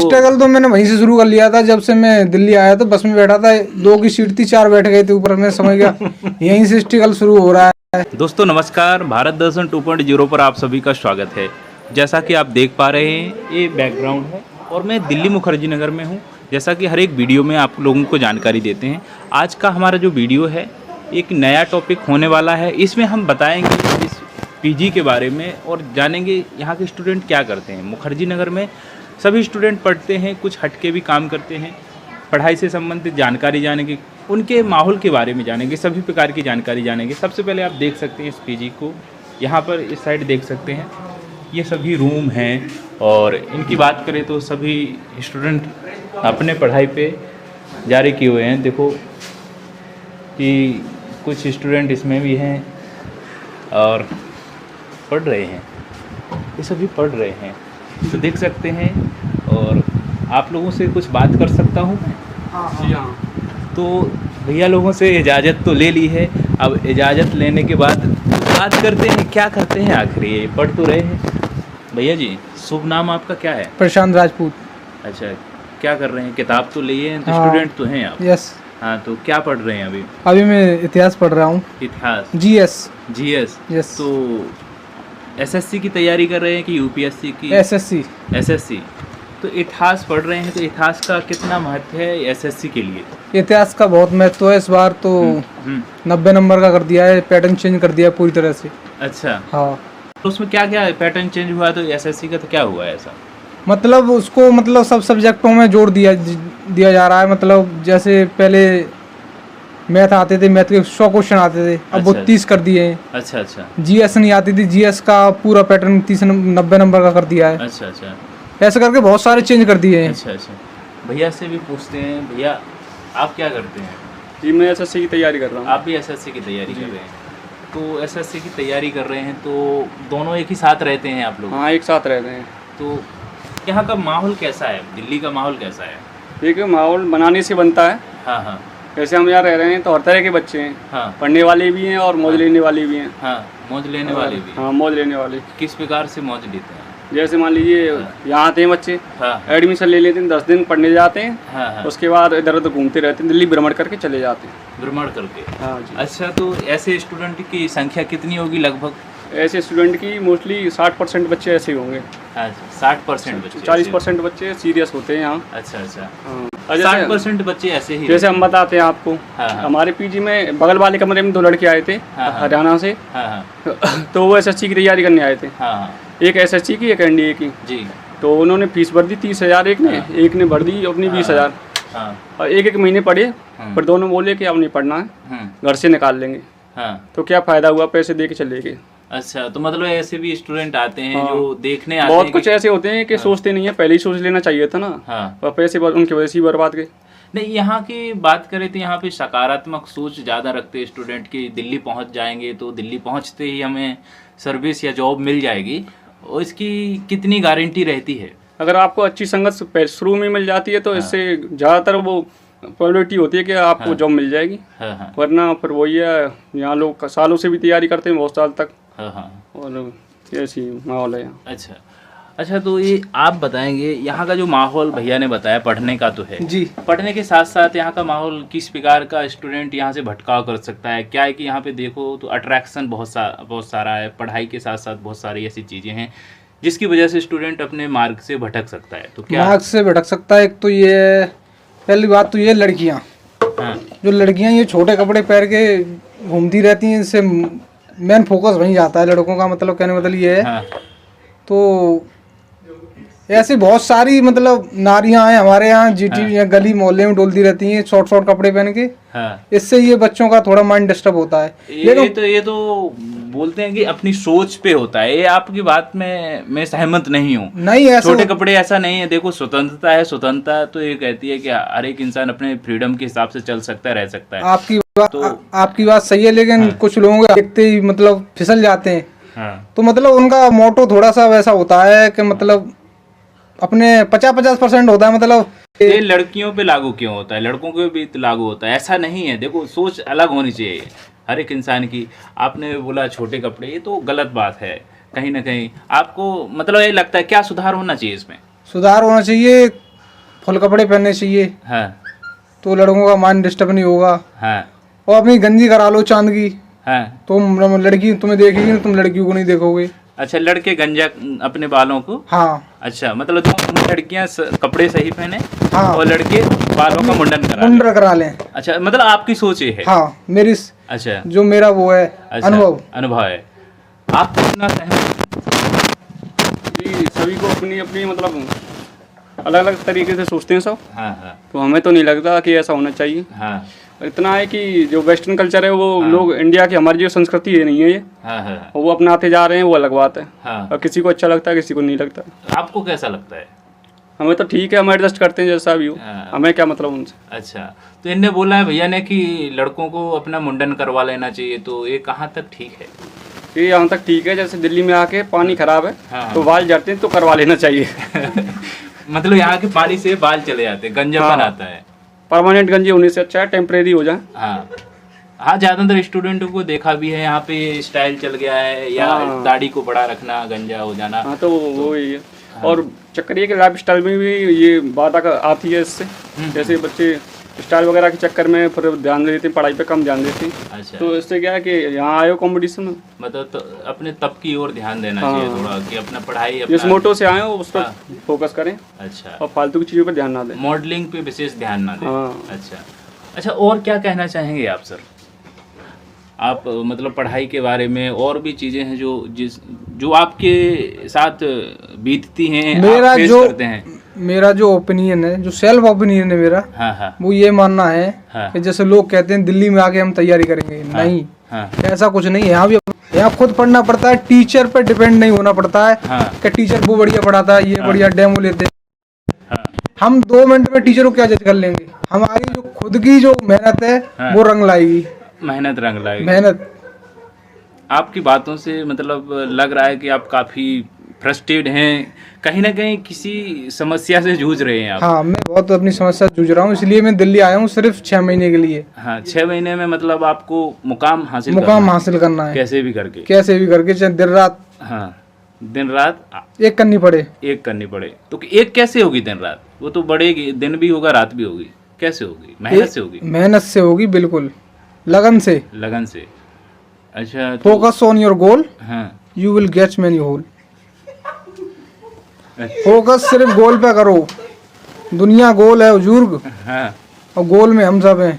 Struggle तो मैंने वहीं से शुरू कर लिया था। जब से मैं दिल्ली आया तो बस में बैठा था, 2 की सीट थी, 4 बैठ गए थे ऊपर, मैं समझ गया यहीं से स्ट्रगल शुरू हो रहा है। दोस्तों नमस्कार, भारत दर्शन 2.0 पर आप सभी का स्वागत है। जैसा कि आप देख पा रहे हैं ये बैकग्राउंड है और मैं दिल्ली मुखर्जी नगर में हूँ। जैसा कि हर एक वीडियो में आप लोगों को जानकारी देते हैं, आज का हमारा जो वीडियो है एक नया टॉपिक होने वाला है। इसमें हम बताएंगे इस पीजी के बारे में और जानेंगे यहाँ के स्टूडेंट क्या करते हैं। मुखर्जी नगर में सभी स्टूडेंट पढ़ते हैं, कुछ हटके भी काम करते हैं। पढ़ाई से संबंधित जानकारी जानेंगे, उनके माहौल के बारे में जानेंगे, सभी प्रकार की जानकारी जानेंगे। सबसे पहले आप देख सकते हैं इस पीजी को, यहाँ पर इस साइड देख सकते हैं ये सभी रूम हैं। और इनकी बात करें तो सभी स्टूडेंट अपने पढ़ाई पे जारी किए हुए हैं। देखो कि कुछ स्टूडेंट इसमें भी हैं और पढ़ रहे हैं, ये सभी पढ़ रहे हैं तो देख सकते हैं। और आप लोगों से कुछ बात कर सकता हूँ मैं? हाँ। तो भैया लोगों से इजाज़त तो ले ली है, अब इजाज़त लेने के बाद बात करते हैं क्या करते हैं। आखिर ये पढ़ तो रहे हैं। भैया जी, शुभ नाम आपका क्या है? प्रशांत राजपूत। अच्छा, क्या कर रहे हैं? किताब तो लिए हैं, तो हाँ। स्टूडेंट तो हैं आप? यस। हाँ, तो क्या पढ़ रहे हैं अभी? अभी मैं इतिहास पढ़ रहा हूँ। इतिहास? जीएस। यस। तो एसएससी की तैयारी कर रहे हैं कि यूपीएससी की? एसएससी। तो इतिहास पढ़ रहे हैं, तो इतिहास का कितना महत्व है एसएससी के लिए? इतिहास का बहुत महत्व है। इस बार तो 90 नंबर का कर दिया है, पैटर्न चेंज कर दिया पूरी तरह से। अच्छा। हाँ। तो उसमें क्या क्या पैटर्न चेंज हुआ? तो एसएससी का तो क्या हुआ है ऐसा? मतलब उसको मतलब सब सब्जेक्टों में जोड़ दिया जा रहा है। मतलब जैसे पहले मैथ आते थे, मैथ के 100 क्वेश्चन आते थे, अब वो 30 कर दिए हैं। अच्छा। जीएस नहीं आती थी, जीएस का पूरा पैटर्न 90 नंबर का कर दिया है। अच्छा। ऐसे करके बहुत सारे चेंज कर दिए हैं। अच्छा। भैया से भी पूछते हैं। भैया आप क्या करते हैं? जी, मैं एसएससी की तैयारी कर रहा हूँ। आप भी एसएससी की तैयारी कर रहे हैं? तो एसएससी की तैयारी कर रहे हैं तो दोनों एक ही साथ रहते हैं आप लोग? हाँ, एक साथ रहते हैं। तो यहाँ का माहौल कैसा है? दिल्ली का माहौल कैसा है? देखिए, माहौल बनाने से बनता है। हाँ। जैसे हम यहाँ रह रहे हैं तो हर तरह के बच्चे हैं। हाँ। पढ़ने वाले भी हैं और मौज लेने वाले भी हैं। हाँ, मौज लेने वाले भी? हाँ, मौज लेने वाले। किस प्रकार से मौज लेते हैं? जैसे मान लीजिए यहाँ आते हैं बच्चे, हाँ। एडमिशन ले लेते हैं, 10 दिन पढ़ने जाते हैं। हाँ। उसके बाद इधर उधर घूमते रहते हैं, दिल्ली भ्रमण करके चले जाते हैं। भ्रमण करके? हाँ जी। अच्छा, तो ऐसे स्टूडेंट की संख्या कितनी होगी लगभग? ऐसे स्टूडेंट की मोस्टली 60% बच्चे ऐसे ही होंगे। हाँ, 60% बच्चे? 40% बच्चे सीरियस होते हैं यहाँ। अच्छा। हाँ। 60% बच्चे ऐसे ही? जैसे हम बताते हैं आपको, हाँ। हमारे पीजी में बगल वाले कमरे में 2 लड़के आए थे। हाँ। हरियाणा से। हाँ। तो वो एसएससी की तैयारी करने आए थे। हाँ। एक एसएससी की, एक एनडीए की। जी। तो उन्होंने फीस भर दी 30,000 एक ने। एक ने भर दी अपनी 20,000। हाँ। और एक महीने पढ़े, पर दोनों बोले कि अब नहीं पढ़ना है, घर से निकाल लेंगे। हाँ। तो क्या फ़ायदा हुआ, पैसे दे के चले गए। अच्छा, तो मतलब ऐसे भी स्टूडेंट आते हैं जो देखने आते बहुत हैं कुछ ऐसे होते हैं कि सोचते नहीं है, पहले ही सोच लेना चाहिए था ना। हाँ। और पैसे उनकी वजह से ही बर्बाद गए। नहीं, यहाँ की बात करें तो यहाँ पे सकारात्मक सोच ज़्यादा रखते हैं स्टूडेंट की। दिल्ली पहुँच जाएंगे तो दिल्ली पहुँचते ही हमें सर्विस या जॉब मिल जाएगी, और इसकी कितनी गारंटी रहती है? अगर आपको अच्छी संगत शुरू में मिल जाती है तो इससे ज़्यादातर वो प्रोबेबिलिटी होती है कि आपको जॉब मिल जाएगी। हाँ। वरना फिर वही है, यहाँ लोग सालों से भी तैयारी करते हैं, बहुत साल तक। हाँ। और ऐसी माहौल है यहाँ। अच्छा, तो ये आप बताएंगे यहाँ का जो माहौल भैया ने बताया पढ़ने का तो है जी। पढ़ने के साथ साथ यहाँ का माहौल किस प्रकार का स्टूडेंट यहाँ से भटकाव कर सकता है? क्या है कि यहाँ पे देखो तो अट्रैक्शन बहुत सारा है, पढ़ाई के साथ साथ बहुत सारी ऐसी चीज़ें हैं जिसकी वजह से स्टूडेंट अपने मार्ग से भटक सकता है। तो क्या मार्ग से भटक सकता है? एक तो ये पहली बात तो ये लड़कियाँ, हाँ। जो लड़कियाँ ये छोटे कपड़े पहन के घूमती रहती हैं, इनसे मेन फोकस वहीं जाता है लड़कों का। मतलब कहने का मतलब ये है। हाँ। तो ऐसे बहुत सारी मतलब नारियां हैं हमारे यहाँ जीटी या गली मोहल्ले में डोलती रहती हैं शॉर्ट कपड़े पहन के। हाँ। इससे ये बच्चों का थोड़ा माइंड डिस्टर्ब होता है। ये तो बोलते हैं कि अपनी सोच पे होता है। ये आपकी बात में मैं सहमत नहीं हूँ। नहीं, ऐसा छोटे कपड़े ऐसा नहीं है। देखो, स्वतंत्रता है, स्वतंत्रता तो ये कहती है कि हर एक इंसान अपने फ्रीडम के हिसाब से चल सकता है, रह सकता है। आपकी बात सही है, लेकिन कुछ लोगों को देखते ही मतलब फिसल जाते हैं। हाँ। तो मतलब उनका मोटो थोड़ा सा वैसा होता है कि मतलब अपने 50% होता है। मतलब ये लड़कियों पे लागू क्यों होता है? लड़कों पे भी तो लागू होता है, ऐसा नहीं है। देखो, सोच अलग होनी चाहिए हर एक इंसान की। आपने बोला छोटे कपड़े, ये तो गलत बात है कहीं ना कहीं। आपको मतलब ये लगता है क्या सुधार होना चाहिए इसमें? सुधार होना चाहिए फुल कपड़े पहनने चाहिए, हाँ तो लड़कों का माइंड डिस्टर्ब नहीं होगा। हाँ और अपनी गंजी करा लो चांद की, हाँ। तो लड़की तुम्हें देखेगी ना, तुम लड़कियों को नहीं देखोगे। अच्छा, लड़के गंजा अपने बालों को, हाँ अच्छा मतलब तो लड़कियां कपड़े सही पहने हाँ, और लड़के बालों का मुंडन करा लें। मुंडन करा लें। अच्छा, मतलब आपकी सोच ये है। हाँ, मेरी अच्छा, जो मेरा वो है अच्छा अनुभव है। आप कितना सहमत? जी, सभी को अपनी अपनी मतलब अलग अलग तरीके से सोचते हैं सब। हाँ हाँ तो हमें तो नहीं लगता कि ऐसा होना चाहिए। हाँ इतना है कि जो वेस्टर्न कल्चर है वो लोग इंडिया की, हमारी जो संस्कृति है नहीं है ये, हाँ हाँ वो अपनाते जा रहे हैं, वो अलग बात है। हाँ। और किसी को अच्छा लगता है, किसी को नहीं लगता। आपको कैसा लगता है? हमें तो ठीक है, हम एडजस्ट करते हैं जैसा भी हो, हाँ। हमें क्या मतलब उनसे। अच्छा, तो इनने बोला है भैया ने कि लड़कों को अपना मुंडन करवा लेना चाहिए, तो ये कहाँ तक ठीक है? ये यहाँ तक ठीक है, जैसे दिल्ली में आके पानी खराब है हाँ। तो बाल झड़ते हैं, तो करवा लेना चाहिए। मतलब यहाँ के पानी से बाल चले जाते हैं, गंजापन आता है। परमानेंट गंजी होने से अच्छा है टेम्परेरी हो जाए। हाँ हाँ, ज्यादातर स्टूडेंटों को देखा भी है यहाँ पे स्टाइल चल गया है, या हाँ। दाढ़ी को बड़ा रखना, गंजा हो जाना। हाँ, तो वो ही है। और चक्कर ये कि लाइफ स्टाइल में भी ये बात आती है इससे। जैसे बच्चे स्टाइल वगैरह के चक्कर में फिर ध्यान देते हैं, पढ़ाई पे कम ध्यान देते हैं। अच्छा, तो इससे क्या है कि यहाँ आए हो कंपटीशन में, मतलब तो अपने तब की ओर ध्यान देना हाँ। चाहिए थोड़ा, कि अपना पढ़ाई जिस अपना। मोटो से आए हो उस पर हाँ। फोकस करें अच्छा, और फालतू की चीज़ों पर ध्यान ना दें। मॉडलिंग पे विशेष ध्यान ना दें। हाँ। अच्छा अच्छा, और क्या कहना चाहेंगे आप सर? आप मतलब पढ़ाई के बारे में और भी चीजें हैं जो आपके साथ बीतती हैं, मेरा आप फेस जो करते हैं? मेरा जो ओपिनियन है, जो सेल्फ ओपिनियन है मेरा, हाँ हाँ वो ये मानना है हाँ। कि जैसे लोग कहते हैं दिल्ली में आके हम तैयारी करेंगे, नहीं, हाँ ऐसा कुछ नहीं है। यहाँ भी यहाँ खुद पढ़ना पड़ता है, टीचर पे डिपेंड नहीं होना पड़ता है हाँ कि टीचर वो बढ़िया पढ़ाता है, ये बढ़िया डेमो लेते हैं। हाँ हम 2 मिनट में टीचर को क्या जज कर लेंगे? हमारी जो खुद की जो मेहनत है हाँ। वो रंग लाएगी। मेहनत रंग लाएगी। मेहनत। आपकी बातों से मतलब लग रहा है कि आप काफी फ्रस्ट्रेटेड हैं, कहीं ना कहीं किसी समस्या से जूझ रहे हैं आप। हाँ, मैं बहुत अपनी समस्या से जूझ रहा हूँ, इसलिए मैं दिल्ली आया हूँ सिर्फ 6 महीने के लिए। हाँ, 6 महीने में मतलब आपको मुकाम हासिल करना है, कैसे भी करके, कैसे भी करके, चाहे दिन रात। हाँ, दिन रात एक करनी पड़े। एक करनी पड़े। तो एक कैसे होगी दिन रात? वो तो बढ़ेगी, दिन भी होगा रात भी होगी। कैसे होगी? मेहनत से होगी। मेहनत से होगी, बिल्कुल लगन से। लगन से। अच्छा, तो फोकस ऑन योर गोल, हाँ you will get many hole. अच्छा, फोकस सिर्फ गोल पे करो। दुनिया गोल है बुजुर्ग, हाँ और गोल में हम सब हैं।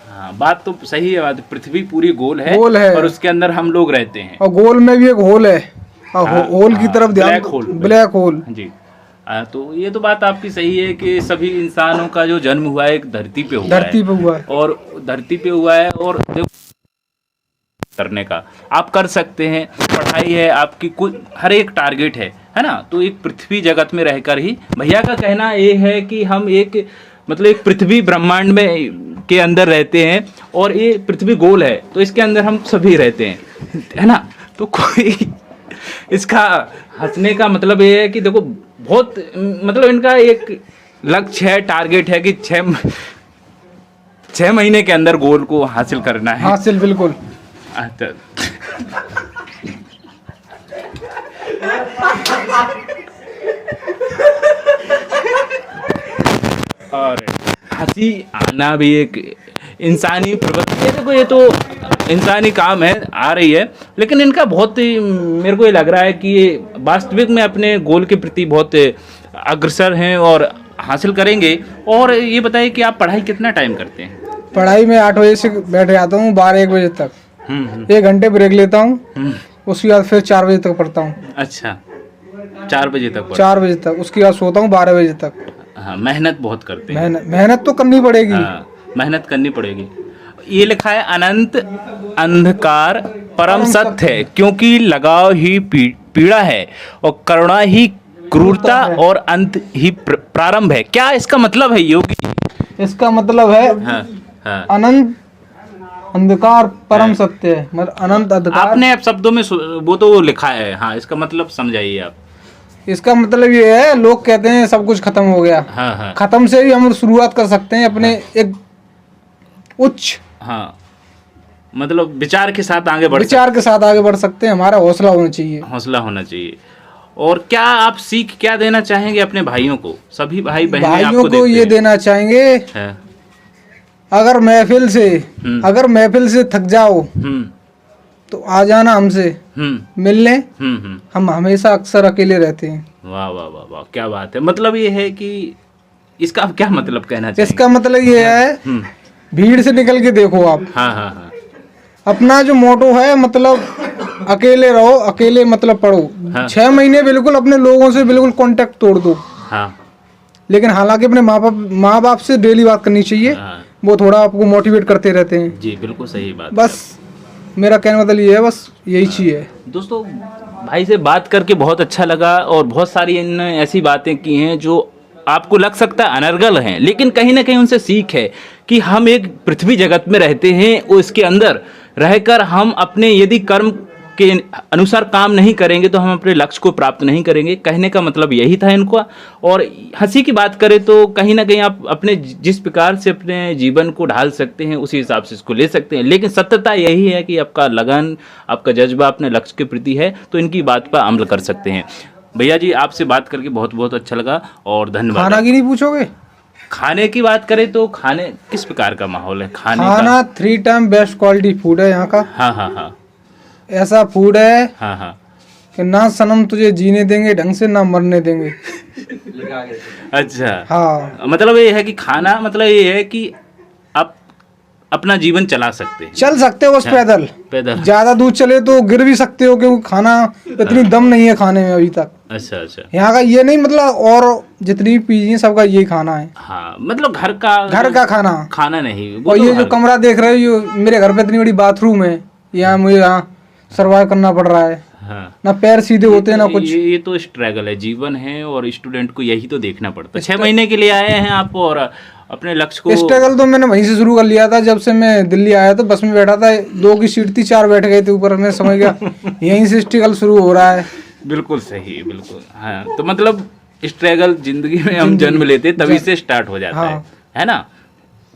हाँ, बात तो सही है। बात, पृथ्वी पूरी गोल है और उसके अंदर हम लोग रहते हैं। और गोल में भी एक होल है, और हाँ, होल की तरफ ध्यान, ब्लैक होल। Black hole. जी। तो ये तो बात आपकी सही है कि सभी इंसानों का जो जन्म हुआ है एक धरती पे हुआ धरती है, पे हुआ है, और धरती पे हुआ है, और देखो करने का आप कर सकते हैं। पढ़ाई है आपकी, कुछ हर एक टारगेट है ना। तो एक पृथ्वी जगत में रहकर ही, भैया का कहना ये है कि हम एक मतलब एक पृथ्वी ब्रह्मांड में के अंदर रहते हैं, और ये पृथ्वी गोल है, तो इसके अंदर हम सभी रहते हैं, है ना। तो कोई इसका हंसने का मतलब ये है कि देखो, बहुत मतलब इनका एक लक्ष्य है, टारगेट है कि 6 महीने के अंदर गोल को हासिल करना है। हासिल, बिल्कुल। अच्छा, और हंसी आना भी एक इंसानी प्रवृत्ति है। देखो, ये तो इंसानी काम है, आ रही है, लेकिन इनका बहुत ही मेरे को ये लग रहा है कि ये वास्तविक में अपने गोल के प्रति बहुत अग्रसर हैं और हासिल करेंगे। और ये बताइए कि आप पढ़ाई कितना टाइम करते हैं? पढ़ाई में 8 बजे से बैठ जाता हूँ, 12-1 बजे तक। 1 घंटे ब्रेक लेता हूँ, उसके बाद फिर 4 बजे तक पढ़ता हूँ। अच्छा, 4 बजे तक पढ़ते? 4 बजे तक, उसके बाद सोता हूँ 12 बजे तक। हाँ, मेहनत बहुत करते हैं। मेहनत तो करनी पड़ेगी। हाँ, मेहनत करनी पड़ेगी। ये लिखा है, अनंत अंधकार परम सत्य है, क्योंकि लगाव ही पीड़ा है, और करुणा ही क्रूरता, और अंत ही प्रारंभ है। क्या इसका मतलब है योगी? इसका मतलब है, हाँ, हाँ। अनंत अंधकार परम सत्य है, मतलब अनंत अंधकार। आपने अब शब्दों में वो तो लिखा है, हाँ, इसका मतलब समझाइए आप। इसका मतलब ये है, लोग कहते हैं सब कुछ खत्म हो गया। हाँ हाँ खत्म से भी हम शुरुआत कर सकते हैं अपने एक उच्च, हाँ, मतलब विचार के साथ आगे बढ़ विचार के साथ आगे बढ़ सकते हैं। हमारा हौसला होना चाहिए। हौसला होना चाहिए। और क्या आप सीख क्या देना चाहेंगे अपने भाइयों को? सभी भाई बहन भाइयों आपको को देखते ये हैं। देना चाहेंगे, है। अगर महफिल से थक जाओ हम्म तो आ जाना हमसे हम्म मिलने। हम्म। हम हमेशा अक्सर अकेले रहते हैं। वाह वाह वाह वाह, क्या बात है। मतलब ये है कि इसका आप क्या मतलब कहना चाहेंगे? इसका मतलब ये है, भीड़ से निकल के देखो आप। हाँ हाँ हाँ अपना जो मोटो है मतलब अकेले रहो, अकेले मतलब पढ़ो। हाँ। 6 महीने बिल्कुल अपने लोगों से बिल्कुल कांटेक्ट तोड़ दो, हाँ लेकिन हालांकि अपने माँ बाप से डेली बात करनी चाहिए। हाँ। वो थोड़ा आपको मोटिवेट करते रहते हैं। जी बिल्कुल सही बात। बस मेरा कहने का मतलब ये है, बस यही चीज़ है। दोस्तों भाई से बात करके बहुत अच्छा लगा और बहुत सारी इन्होंने ऐसी बातें की हैं जो आपको लग सकता है अनर्गल हैं, लेकिन कहीं ना कहीं उनसे सीख है कि हम एक पृथ्वी जगत में रहते हैं और इसके अंदर रहकर हम अपने यदि कर्म के अनुसार काम नहीं करेंगे तो हम अपने लक्ष्य को प्राप्त नहीं करेंगे। कहने का मतलब यही था इनका। और हंसी की बात करें तो कहीं ना कहीं आप अपने जिस प्रकार से अपने जीवन को ढाल सकते हैं उसी हिसाब से इसको ले सकते हैं, लेकिन सत्यता यही है कि आपका लगन, आपका जज्बा अपने लक्ष्य के प्रति है तो इनकी बात पर अमल कर सकते हैं। भैया जी आपसे बात करके बहुत बहुत अच्छा लगा और धन्यवाद। खाना की नहीं पूछोगे? खाने की बात करें तो खाने किस प्रकार का माहौल है खाने खाना 3 टाइम बेस्ट क्वालिटी फूड है यहाँ का। हाँ हाँ हाँ ऐसा फूड है हाँ हाँ कि ना सनम तुझे जीने देंगे ढंग से, ना मरने देंगे। अच्छा हाँ, मतलब ये है कि खाना मतलब ये है कि आप अपना जीवन चला सकते हैं, चल सकते हो बस पैदल। पैदल। ज्यादा दूर चले तो गिर भी सकते हो, क्योंकि खाना इतनी दम नहीं है खाने में अभी तक। अच्छा अच्छा यहाँ का ये नहीं मतलब, और जितनी पीजी है सबका यही खाना है। हाँ मतलब घर का खाना नहीं। वो और तो ये जो घर- कमरा देख रहे हो, ये मेरे घर पे इतनी बड़ी बाथरूम है, यहाँ मुझे यहाँ सर्वाइव करना पड़ रहा है। हाँ ना पैर सीधे होते हैं ना कुछ। ये तो स्ट्रगल है, जीवन है और स्टूडेंट को यही तो देखना पड़ता है। 6 महीने के लिए आए हैं आप और अपने लक्ष्य को। स्ट्रगल तो मैंने वहीं से शुरू कर लिया था, जब से मैं दिल्ली आया था। बस में बैठा था, 2 की सीट थी, 4 बैठ गए थे ऊपर। मैं समझ गया यहीं से स्ट्रगल शुरू हो रहा है। बिल्कुल सही, बिल्कुल। हाँ तो मतलब स्ट्रगल जिंदगी में हम जन्म लेते हैं तभी से स्टार्ट हो जाता है ना।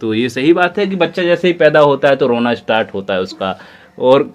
तो ये सही बात है कि बच्चा जैसे ही पैदा होता है तो रोना स्टार्ट होता है उसका, और